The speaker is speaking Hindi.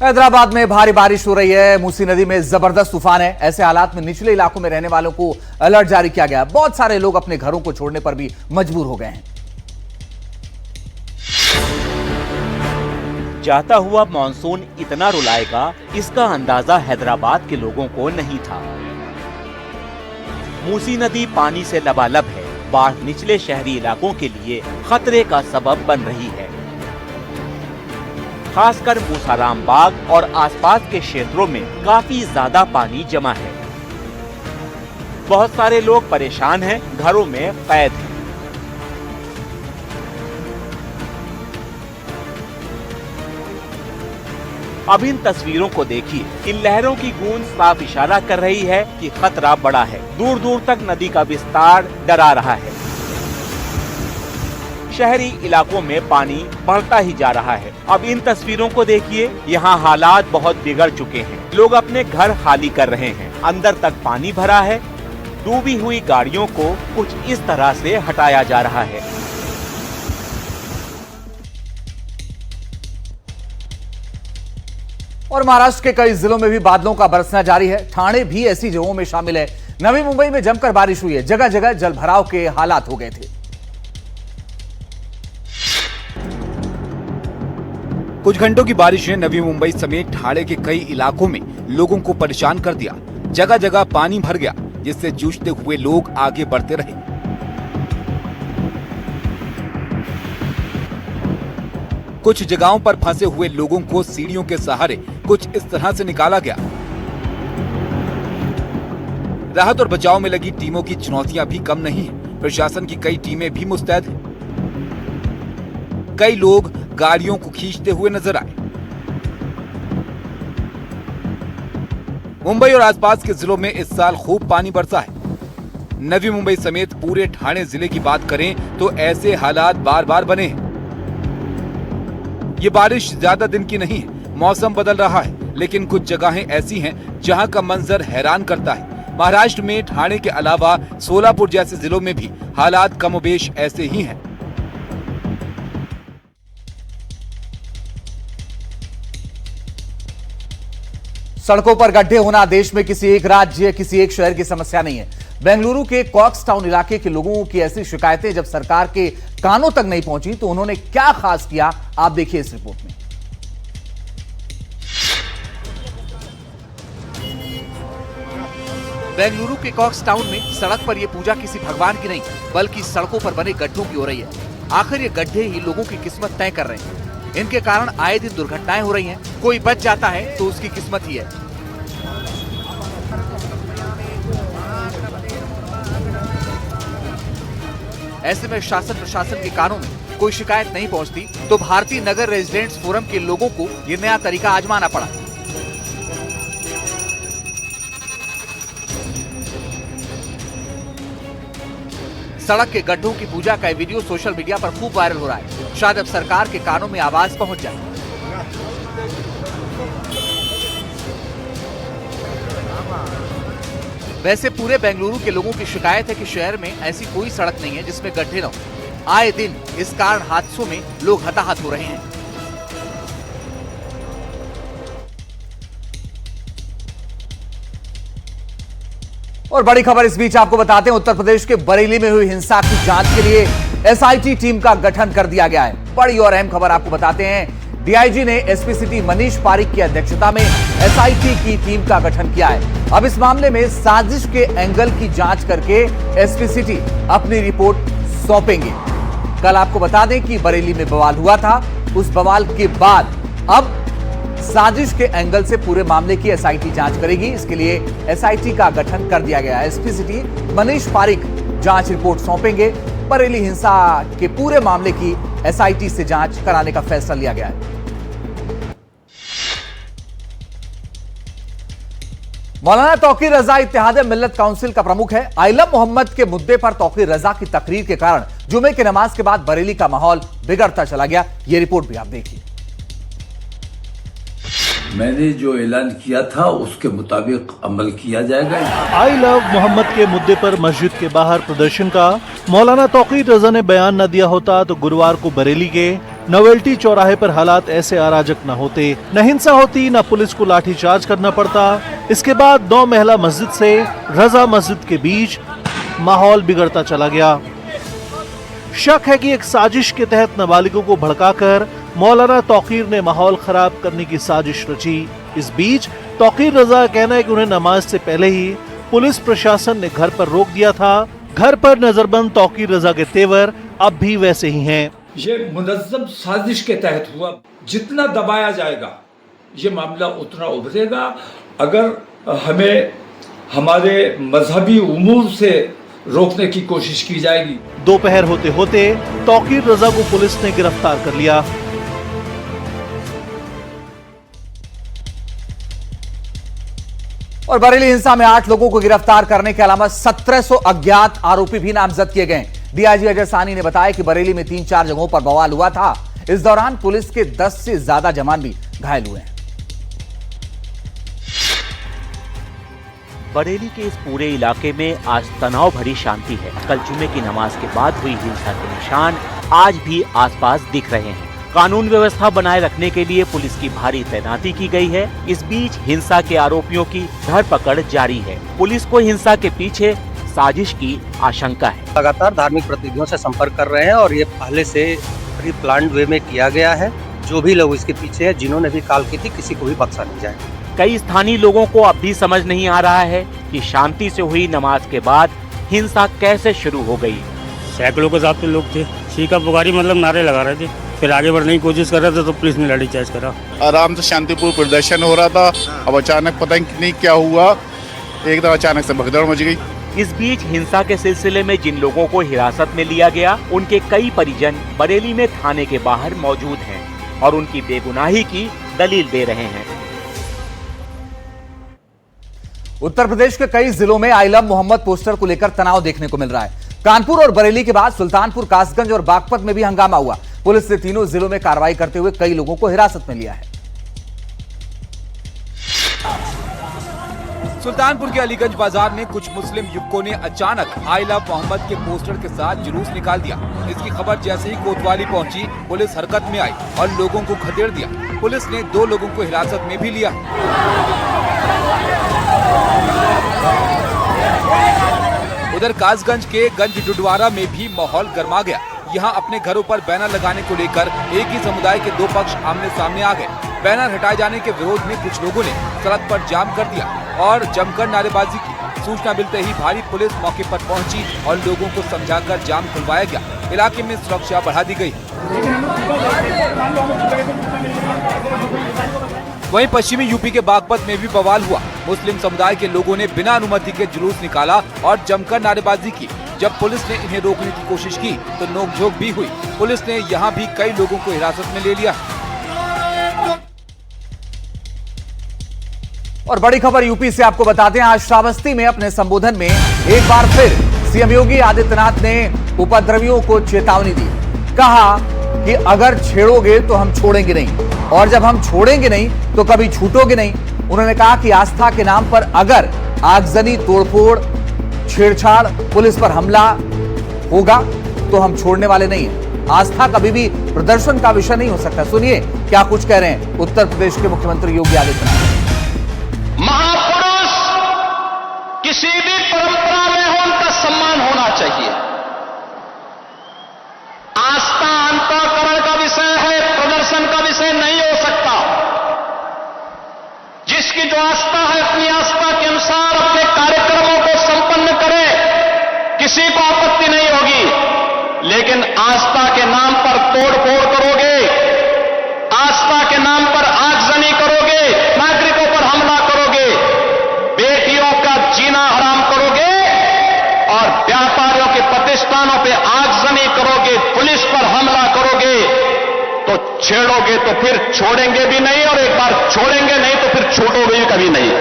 हैदराबाद में भारी बारिश हो रही है। मूसी नदी में जबरदस्त तूफान है। ऐसे हालात में निचले इलाकों में रहने वालों को अलर्ट जारी किया गया। बहुत सारे लोग अपने घरों को छोड़ने पर भी मजबूर हो गए हैं। जाता हुआ मॉनसून इतना रुलाएगा, इसका अंदाजा हैदराबाद के लोगों को नहीं था। मूसी नदी पानी से लबालब है। बाढ़ निचले शहरी इलाकों के लिए खतरे का सबब बन रही है। खासकर मूसाराम बाग और आसपास के क्षेत्रों में काफी ज्यादा पानी जमा है। बहुत सारे लोग परेशान हैं, घरों में कैद हैं। अब इन तस्वीरों को देखिए। इन लहरों की गूंज साफ इशारा कर रही है कि खतरा बड़ा है। दूर दूर तक नदी का विस्तार डरा रहा है। शहरी इलाकों में पानी बढ़ता ही जा रहा है। अब इन तस्वीरों को देखिए। यहाँ हालात बहुत बिगड़ चुके हैं। लोग अपने घर खाली कर रहे हैं। अंदर तक पानी भरा है। डूबी हुई गाड़ियों को कुछ इस तरह से हटाया जा रहा है। और महाराष्ट्र के कई जिलों में भी बादलों का बरसना जारी है। ठाणे भी ऐसी जगहों में शामिल है। नवी मुंबई में जमकर बारिश हुई है। जगह जगह जलभराव के हालात हो गए थे। कुछ घंटों की बारिश ने नवी मुंबई समेत ठाणे के कई इलाकों में लोगों को परेशान कर दिया। जगह जगह पानी भर गया, जिससे जूझते हुए लोग आगे बढ़ते रहे। कुछ जगहों पर फंसे हुए लोगों को सीढ़ियों के सहारे कुछ इस तरह से निकाला गया। राहत और बचाव में लगी टीमों की चुनौतियां भी कम नहीं है। प्रशासन की कई टीमें भी मुस्तैद हैं। कई लोग गाड़ियों को खींचते हुए नजर आए। मुंबई और आसपास के जिलों में इस साल खूब पानी बरसा है। नवी मुंबई समेत पूरे ठाणे जिले की बात करें तो ऐसे हालात बार बार बने हैं। ये बारिश ज्यादा दिन की नहीं है। मौसम बदल रहा है, लेकिन कुछ जगहें ऐसी हैं जहां का मंजर हैरान करता है। महाराष्ट्र में ठाणे के अलावा सोलापुर जैसे जिलों में भी हालात कमोबेश ऐसे ही हैं। सड़कों पर गड्ढे होना देश में किसी एक राज्य, किसी एक शहर की समस्या नहीं है। बेंगलुरु के कॉक्स टाउन इलाके के लोगों की ऐसी शिकायतें जब सरकार के कानों तक नहीं पहुंची तो उन्होंने क्या खास किया, आप देखिए इस रिपोर्ट में। बेंगलुरु के कॉक्स टाउन में सड़क पर यह पूजा किसी भगवान की नहीं, बल्कि सड़कों पर बने गड्ढों की हो रही है। आखिर ये गड्ढे ही लोगों की किस्मत तय कर रहे हैं। इनके कारण आए दिन दुर्घटनाएं हो रही हैं। कोई बच जाता है तो उसकी किस्मत ही है। ऐसे में शासन प्रशासन के कानों में कोई शिकायत नहीं पहुंचती तो भारतीय नगर रेजिडेंट्स फोरम के लोगों को यह नया तरीका आजमाना पड़ा। सड़क के गड्ढों की पूजा का वीडियो सोशल मीडिया पर खूब वायरल हो रहा है। शायद अब सरकार के कानों में आवाज पहुंच जाए। वैसे पूरे बेंगलुरु के लोगों की शिकायत है कि शहर में ऐसी कोई सड़क नहीं है जिसमें गड्ढे न हो। आए दिन इस कारण हादसों में लोग हताहत हो रहे हैं। और बड़ी खबर इस बीच आपको बताते हैं, उत्तर प्रदेश के बरेली में हुई हिंसा की जांच के लिए एसआईटी टीम का गठन कर दिया गया है। बड़ी और अहम खबर आपको बताते हैं, डीआईजी ने एसपी सिटी मनीष पारिक की अध्यक्षता में एसआईटी की टीम का गठन किया है। अब इस मामले में साजिश के एंगल की जांच करके एसपी सिटी अपनी रिपोर्ट सौंपेंगे। कल आपको बता दें कि बरेली में बवाल हुआ था। उस बवाल के बाद अब साजिश के एंगल से पूरे मामले की एसआईटी जांच करेगी। इसके लिए एसआईटी का गठन कर दिया गया है। एसपी सिटी मनीष पारिक जांच रिपोर्ट सौंपेंगे। बरेली हिंसा के पूरे मामले की एसआईटी से जांच कराने का फैसला लिया गया है। मौलाना तौकीर रजा इत्तेहाद मिल्लत काउंसिल का प्रमुख है। आइलम मोहम्मद के मुद्दे पर तौकीर रजा की तकरीर के कारण जुमे की नमाज के बाद बरेली का माहौल बिगड़ता चला गया। यह रिपोर्ट भी आप देखिए। मैंने जो ऐलान किया था उसके मुताबिक अमल किया जाएगा। आई लव मोहम्मद के मुद्दे पर मस्जिद के बाहर प्रदर्शन का मौलाना तौकीर रजा ने बयान न दिया होता तो गुरुवार को बरेली के नोवेल्टी चौराहे पर हालात ऐसे अराजक न होते, न हिंसा होती, न पुलिस को लाठीचार्ज करना पड़ता। इसके बाद 9 महिला मस्जिद से रजा मस्जिद के बीच माहौल बिगड़ता चला गया। शक है कि एक साजिश के तहत नाबालिगों को भड़काकर मौलाना तौकीर ने माहौल खराब करने की साजिश रची। इस बीच तौकीर रजा का कहना है कि उन्हें नमाज से पहले ही पुलिस प्रशासन ने घर पर रोक दिया था। घर पर नजरबंद तौकीर रजा के तेवर अब भी वैसे ही हैं। ये मुनज़्ज़म साजिश के तहत हुआ। जितना दबाया जाएगा ये मामला उतना उभरेगा। अगर हमें हमारे मजहबी उमूर से रोकने की कोशिश की जाएगी। दोपहर होते होते तौकीर रजा को पुलिस ने गिरफ्तार कर लिया। और बरेली हिंसा में 8 लोगों को गिरफ्तार करने के अलावा 1700 अज्ञात आरोपी भी नामजद किए गए। डीआईजी अजय साहनी ने बताया कि बरेली में 3-4 जगहों पर बवाल हुआ था। इस दौरान पुलिस के 10 से ज्यादा जवान भी घायल हुए हैं। बरेली के इस पूरे इलाके में आज तनाव भरी शांति है। कल जुमे की नमाज के बाद हुई हिंसा के निशान आज भी आसपास दिख रहे हैं। कानून व्यवस्था बनाए रखने के लिए पुलिस की भारी तैनाती की गई है। इस बीच हिंसा के आरोपियों की धरपकड़ जारी है। पुलिस को हिंसा के पीछे साजिश की आशंका है। लगातार धार्मिक प्रतिनिधियों से संपर्क कर रहे हैं और ये पहले से प्री प्लान्ड वे में किया गया है। जो भी लोग इसके पीछे है, जिन्होंने भी काल की थी, किसी को भी बख्शा नहीं जाए। कई स्थानीय लोगों को अब भी समझ नहीं आ रहा है कि शांति से हुई नमाज के बाद हिंसा कैसे शुरू हो गई। सैकड़ों के साथ लोग थे, चीखा पुकारी मतलब नारे लगा रहे थे, फिर आगे बढ़ने की कोशिश कर रहे थे तो पुलिस ने लाठीचार्ज करा। आराम से शांतिपूर्ण प्रदर्शन हो रहा था, अब अचानक पता नहीं क्या हुआ, एकदम अचानक से भगदड़ मच गई। इस बीच हिंसा के सिलसिले में जिन लोगों को हिरासत में लिया गया, उनके कई परिजन बरेली में थाने के बाहर मौजूद हैं और उनकी बेगुनाही की दलील दे रहे हैं। उत्तर प्रदेश के कई जिलों में आई लव मोहम्मद पोस्टर को लेकर तनाव देखने को मिल रहा है। कानपुर और बरेली के बाद सुल्तानपुर, कासगंज और बागपत में भी हंगामा हुआ। पुलिस ने तीनों जिलों में कार्रवाई करते हुए कई लोगों को हिरासत में लिया है। सुल्तानपुर के अलीगंज बाजार में कुछ मुस्लिम युवकों ने अचानक आई लव मोहम्मद के पोस्टर के साथ जुलूस निकाल दिया। इसकी खबर जैसे ही कोतवाली पहुंची, पुलिस हरकत में आई और लोगों को खदेड़ दिया। पुलिस ने 2 लोगों को हिरासत में भी लिया। उधर कासगंज के गंज डुडवारा में भी माहौल गर्मा गया। यहाँ अपने घरों पर बैनर लगाने को लेकर एक ही समुदाय के 2 पक्ष आमने सामने आ गए। बैनर हटाए जाने के विरोध में कुछ लोगों ने सड़क पर जाम कर दिया और जमकर नारेबाजी की। सूचना मिलते ही भारी पुलिस मौके पर पहुंची और लोगों को समझाकर जाम खुलवाया गया। इलाके में सुरक्षा बढ़ा दी गई। वहीं पश्चिमी यूपी के बागपत में भी बवाल हुआ। मुस्लिम समुदाय के लोगों ने बिना अनुमति के जुलूस निकाला और जमकर नारेबाजी की। जब पुलिस ने इन्हें रोकने की कोशिश की तो नोकझोंक भी हुई। पुलिस ने यहां भी कई लोगों को हिरासत में ले लिया। और बड़ी खबर यूपी से आपको बताते हैं। आज श्रावस्ती में अपने संबोधन में एक बार फिर सीएम योगी आदित्यनाथ ने उपद्रवियों को चेतावनी दी। कहा कि अगर छेड़ोगे तो हम छोड़ेंगे नहीं, और जब हम छोड़ेंगे नहीं तो कभी छूटोगे नहीं। उन्होंने कहा कि आस्था के नाम पर अगर आगजनी, तोड़फोड़, छेड़छाड़, पुलिस पर हमला होगा तो हम छोड़ने वाले नहीं हैं। आस्था कभी भी प्रदर्शन का विषय नहीं हो सकता। सुनिए क्या कुछ कह रहे हैं उत्तर प्रदेश के मुख्यमंत्री योगी आदित्यनाथ। महापुरुष किसी भी परंपरा में हो, उनका सम्मान होना चाहिए। आस्था अंतःकरण का विषय है, प्रदर्शन का विषय नहीं हो सकता। जिसकी जो आस्था है, अपनी आस्था के अनुसार अपने कार्यक्रमों को संपन्न करे, किसी को आपत्ति नहीं होगी। लेकिन आस्था के नाम पर तोड़फोड़ करोगे, आस्था के नाम पर आगजनी करोगे, नागरिकों पर हमला करोगे, बेटियों का जीना हराम करोगे और व्यापारियों के प्रतिष्ठानों पे आगजनी करोगे, पुलिस पर हमला करोगे, तो छेड़ोगे तो फिर छोड़ेंगे भी नहीं, और एक बार छोड़ेंगे नहीं तो फिर छूटोगे भी कभी नहीं।